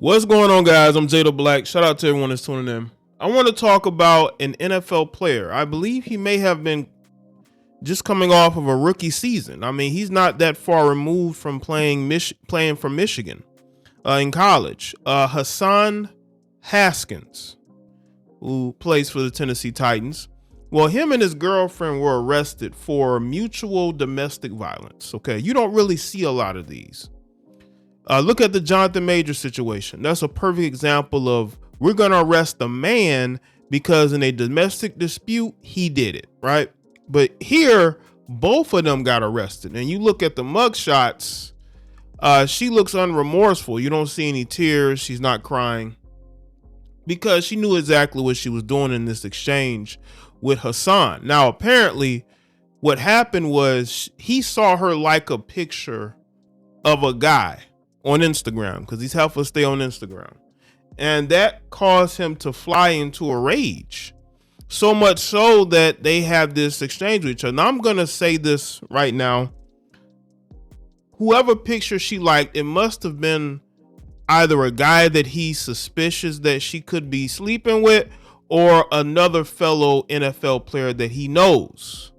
What's going on, guys? I'm JAlLED. Shout out to everyone that's tuning in. I want to talk about an NFL player. I believe he may have been just coming off of a rookie season. I mean, he's not that far removed from playing for Michigan in college. Hassan Haskins, who plays for the Tennessee Titans. Well, him and his girlfriend were arrested for mutual domestic violence. Okay, you don't really see a lot of these. Look at the Jonathan Major situation. That's a perfect example of we're going to arrest a man because in a domestic dispute, he did it, right? But here, both of them got arrested. And you look at the mug shots, she looks unremorseful. You don't see any tears. She's not crying because she knew exactly what she was doing in this exchange with Hassan. Now, apparently, what happened was he saw her like a picture of a guy on Instagram because he's helped us stay on Instagram. And that caused him to fly into a rage. So much so that they have this exchange with each other. Now, I'm going to say this right now. Whoever picture she liked, it must have been either a guy that he's suspicious that she could be sleeping with or another fellow NFL player that he knows.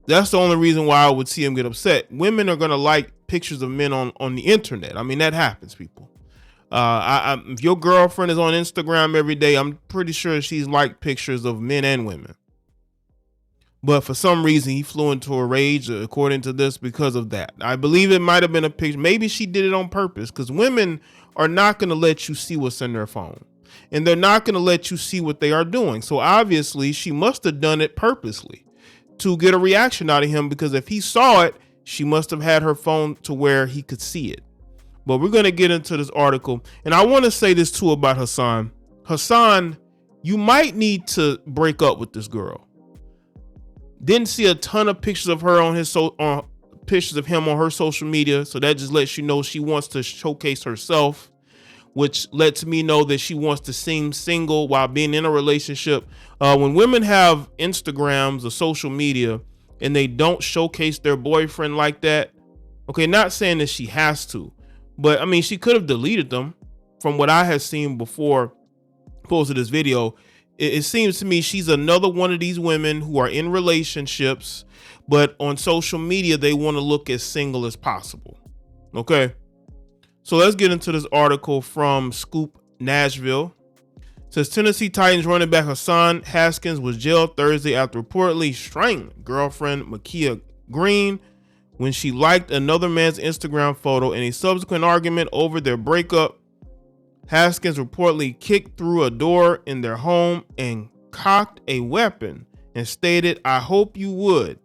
That's the only reason why I would see him get upset. Women are going to like pictures of men on the internet. I mean, that happens, people. If your girlfriend is on Instagram every day, I'm pretty sure she's liked pictures of men and women. But for some reason, he flew into a rage, according to this, because of that. I believe it might have been a picture. Maybe she did it on purpose because women are not going to let you see what's in their phone. And they're not going to let you see what they are doing. So obviously, she must have done it purposely to get a reaction out of him, because if he saw it, she must have had her phone to where he could see it. But we're going to get into this article. And I want to say this too about Hassan. Hassan, you might need to break up with this girl. Didn't see a ton of pictures of her on pictures of him on her social media. So that just lets you know she wants to showcase herself, which lets me know that she wants to seem single while being in a relationship. When women have Instagrams or social media and they don't showcase their boyfriend like that, okay, not saying that she has to, but I mean, she could have deleted them. From what I had seen before posted this video, it seems to me she's another one of these women who are in relationships, but on social media, they want to look as single as possible. Okay. So let's get into this article from Scoop Nashville. It says Tennessee Titans running back Hassan Haskins was jailed Thursday after reportedly strangling girlfriend Makia Green when she liked another man's Instagram photo. In a subsequent argument over their breakup, Haskins reportedly kicked through a door in their home and cocked a weapon and stated, "I hope you would,"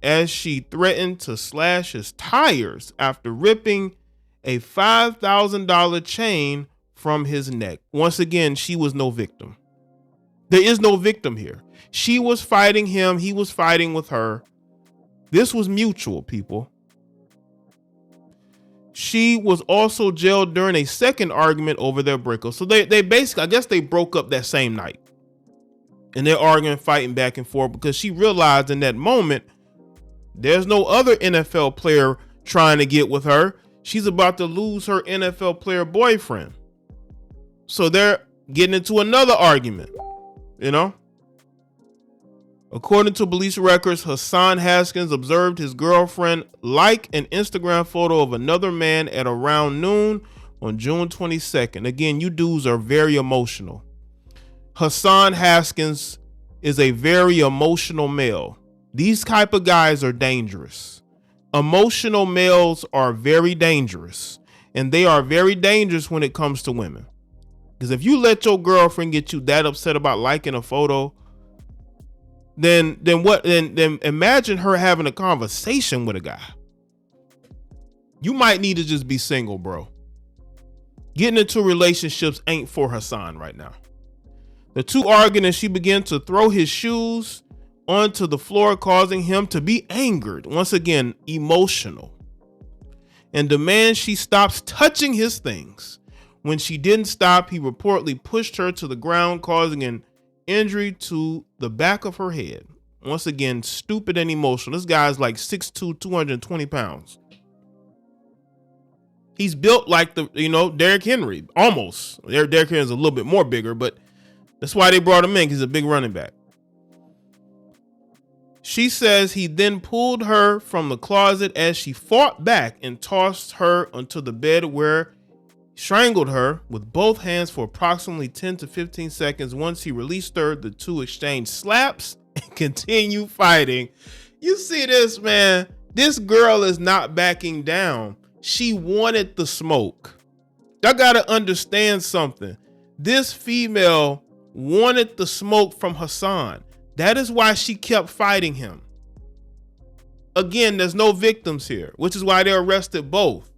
as she threatened to slash his tires after ripping a $5,000 chain from his neck. Once again, she was no victim. There is no victim here. She was fighting him. He was fighting with her. This was mutual, people. She was also jailed during a second argument over their breakup. So they basically, I guess they broke up that same night. And they're arguing, fighting back and forth because she realized in that moment, there's no other NFL player trying to get with her. She's about to lose her NFL player boyfriend. So they're getting into another argument, you know? According to police records, Hassan Haskins observed his girlfriend like an Instagram photo of another man at around noon on June 22nd. Again, you dudes are very emotional. Hassan Haskins is a very emotional male. These type of guys are dangerous. Emotional males are very dangerous, and they are very dangerous when it comes to women. Because if you let your girlfriend get you that upset about liking a photo, then imagine her having a conversation with a guy. You might need to just be single, bro. Getting into relationships ain't for Hassan right now. The two argued and she began to throw his shoes onto the floor, causing him to be angered, once again emotional, and demands she stops touching his things. When she didn't stop, he reportedly pushed her to the ground, causing an injury to the back of her head. Once again, stupid and emotional. This guy's like 6'2", 220 pounds. He's built like Derrick Henry, almost. Derrick Henry is a little bit more bigger, but that's why they brought him in, because he's a big running back. She says he then pulled her from the closet as she fought back and tossed her onto the bed, where he strangled her with both hands for approximately 10 to 15 seconds. Once he released her, the two exchanged slaps and continued fighting. You see this, man? This girl is not backing down. She wanted the smoke. Y'all gotta understand something. This female wanted the smoke from Hassan. That is why she kept fighting him. Again, there's no victims here, which is why they arrested both.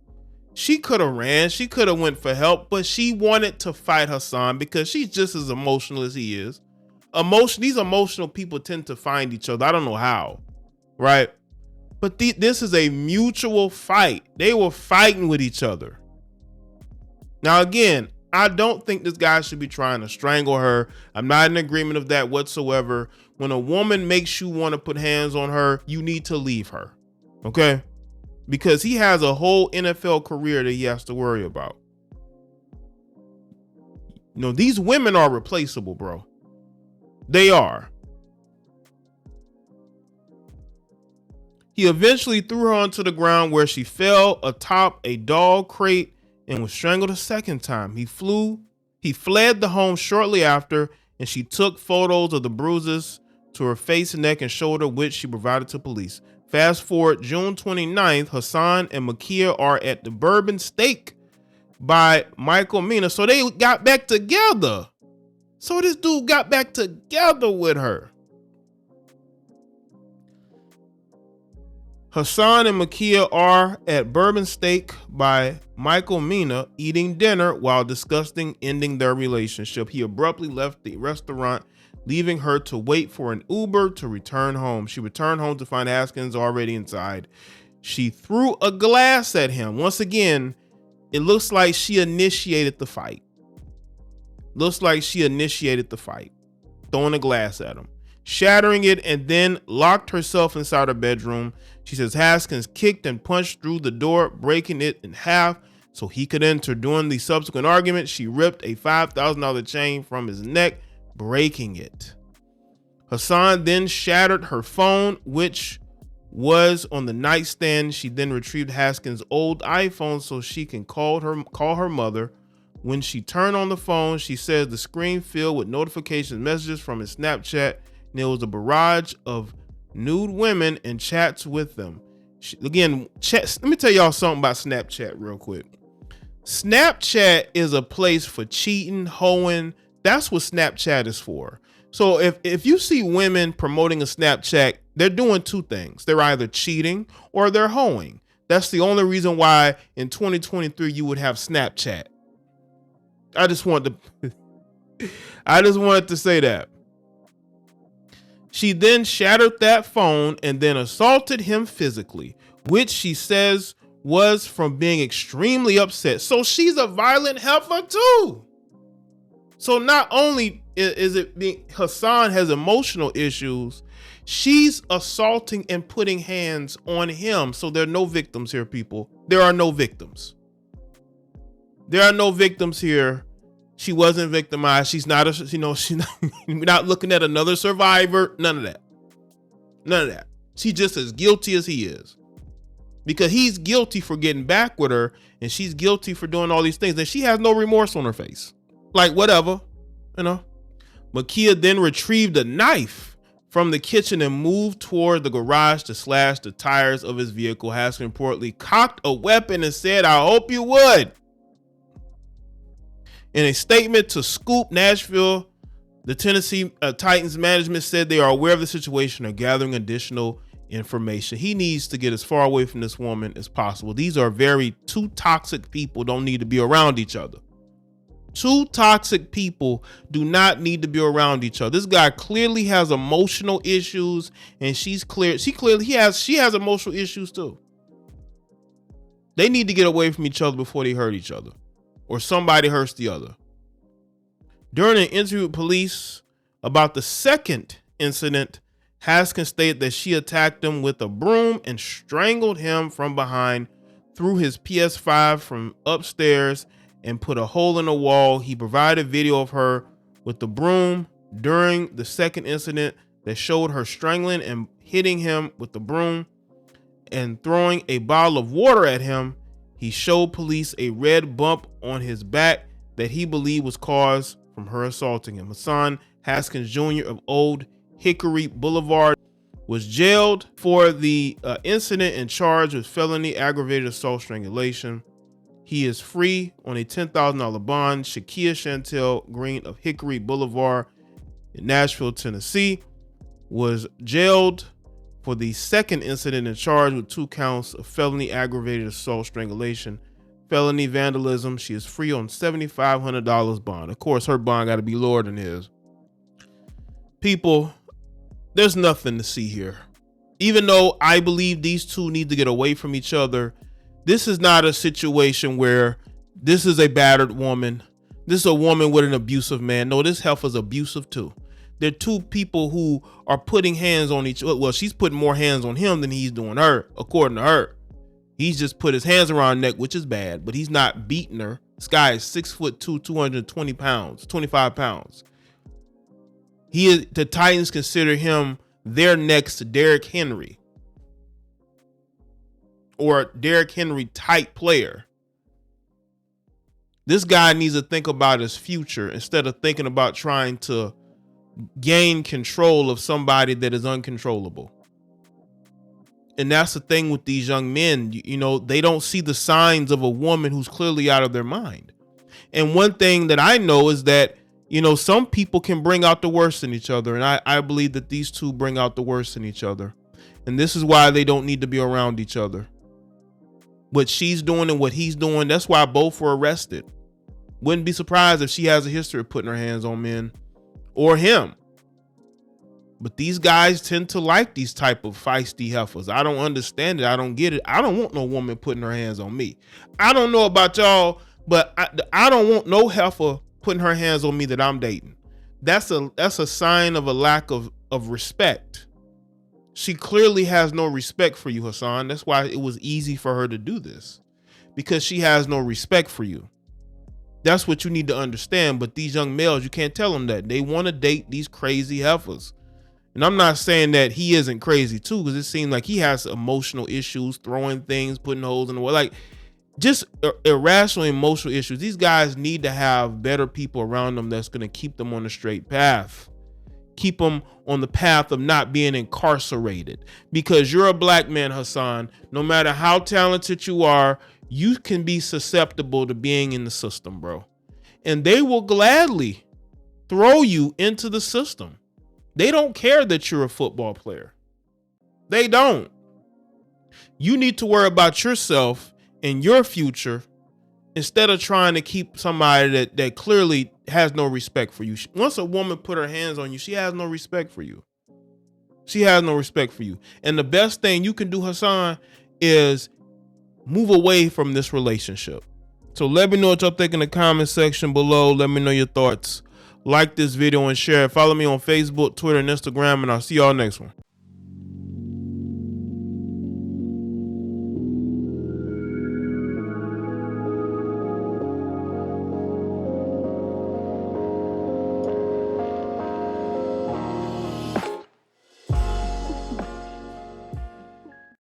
She could have ran, she could have went for help, but she wanted to fight Hassan because she's just as emotional as he is. These emotional people tend to find each other. I don't know how, right? But this is a mutual fight. They were fighting with each other. Now, again, I don't think this guy should be trying to strangle her. I'm not in agreement of that whatsoever. When a woman makes you want to put hands on her, you need to leave her, okay? Because he has a whole NFL career that he has to worry about. These women are replaceable, bro. They are. He eventually threw her onto the ground, where she fell atop a dog crate and was strangled a second time. He fled the home shortly after, and she took photos of the bruises to her face, neck, and shoulder, which she provided to police. Fast forward June 29th, Hassan and Makia are at the Bourbon Steak by Michael Mina. So they got back together. So this dude got back together with her. Hassan and Makia are at Bourbon Steak by Michael Mina eating dinner while discussing ending their relationship. He abruptly left the restaurant, leaving her to wait for an Uber to return home. She returned home to find Haskins already inside. She threw a glass at him. Once again, it looks like she initiated the fight. Throwing a glass at him, shattering it, and then locked herself inside her bedroom. She says Haskins kicked and punched through the door, breaking it in half so he could enter. During the subsequent argument, she ripped a $5,000 chain from his neck, breaking it. Hassan then shattered her phone, which was on the nightstand. She then retrieved Haskins' old iPhone so she can call her mother. When she turned on the phone, she says the screen filled with notification messages from his Snapchat, and there was a barrage of nude women and chats with them. Let me tell y'all something about Snapchat real quick. Snapchat is a place for cheating, hoeing. That's what Snapchat is for. So if you see women promoting a Snapchat, they're doing two things. They're either cheating or they're hoeing. That's the only reason why in 2023 you would have Snapchat. I just wanted to say that. She then shattered that phone and then assaulted him physically, which she says was from being extremely upset. So she's a violent heifer too. So not only is it being Hassan has emotional issues, she's assaulting and putting hands on him. So there are no victims here, people. There are no victims. There are no victims here. She wasn't victimized. She's not we're not looking at another survivor. None of that. She's just as guilty as he is, because he's guilty for getting back with her and she's guilty for doing all these things, and she has no remorse on her face. Like, whatever, Makia then retrieved a knife from the kitchen and moved toward the garage to slash the tires of his vehicle. Haskins reportedly cocked a weapon and said, "I hope you would." In a statement to Scoop Nashville, the Tennessee Titans management said they are aware of the situation and are gathering additional information. He needs to get as far away from this woman as possible. These are two toxic people, don't need to be around each other. Two toxic people do not need to be around each other. This guy clearly has emotional issues, and she has emotional issues too. They need to get away from each other before they hurt each other, or somebody hurts the other. During an interview with police about the second incident, Haskins stated that she attacked him with a broom and strangled him from behind, threw his PS5 from upstairs and put a hole in the wall. He provided video of her with the broom during the second incident that showed her strangling and hitting him with the broom and throwing a bottle of water at him. He showed police a red bump on his back that he believed was caused from her assaulting him. Hassan Haskins Jr. of Old Hickory Boulevard was jailed for the incident and charged with felony aggravated assault strangulation. He is free on a $10,000 bond. Shakia Chantel Green of Hickory Boulevard in Nashville, Tennessee, was jailed for the second incident and charged with 2 counts of felony aggravated assault strangulation, felony vandalism. She is free on $7,500 bond. Of course, her bond got to be lower than his. People, there's nothing to see here. Even though I believe these two need to get away from each other, this is not a situation where this is a battered woman. This is a woman with an abusive man. No, this heifer's abusive too. They're two people who are putting hands on each other. Well, she's putting more hands on him than he's doing her, according to her. He's just put his hands around her neck, which is bad, but he's not beating her. This guy is 6'2", 220 pounds, 25 pounds. The Titans consider him their next Derrick Henry, or Derrick Henry type player. This guy needs to think about his future instead of thinking about trying to gain control of somebody that is uncontrollable. And that's the thing with these young men. You know, they don't see the signs of a woman who's clearly out of their mind. And one thing that I know is that, you know, some people can bring out the worst in each other. And I believe that these two bring out the worst in each other. And this is why they don't need to be around each other. What she's doing and what he's doing, that's why both were arrested. Wouldn't be surprised if she has a history of putting her hands on men or him. But these guys tend to like these type of feisty heifers. I don't understand it. I don't get it. I don't want no woman putting her hands on me. I don't know about y'all, but I don't want no heifer putting her hands on me that I'm dating. That's a sign of a lack of respect. She clearly has no respect for you, Hassan. That's why it was easy for her to do this, because she has no respect for you. That's what you need to understand. But these young males, you can't tell them that. They want to date these crazy heifers. And I'm not saying that he isn't crazy too, because it seems like he has emotional issues, throwing things, putting holes in the wall, like just irrational emotional issues. These guys need to have better people around them that's going to keep them on the straight path, keep them on the path of not being incarcerated. Because you're a black man, Hassan, no matter how talented you are, you can be susceptible to being in the system, bro. And they will gladly throw you into the system. They don't care that you're a football player. They don't. You need to worry about yourself and your future instead of trying to keep somebody that clearly has no respect for you. Once a woman put her hands on you, she has no respect for you. She has no respect for you. And the best thing you can do, Hassan, is move away from this relationship. So let me know what y'all think in the comment section below. Let me know your thoughts. Like this video and share it. Follow me on Facebook, Twitter, and Instagram, and I'll see y'all next one.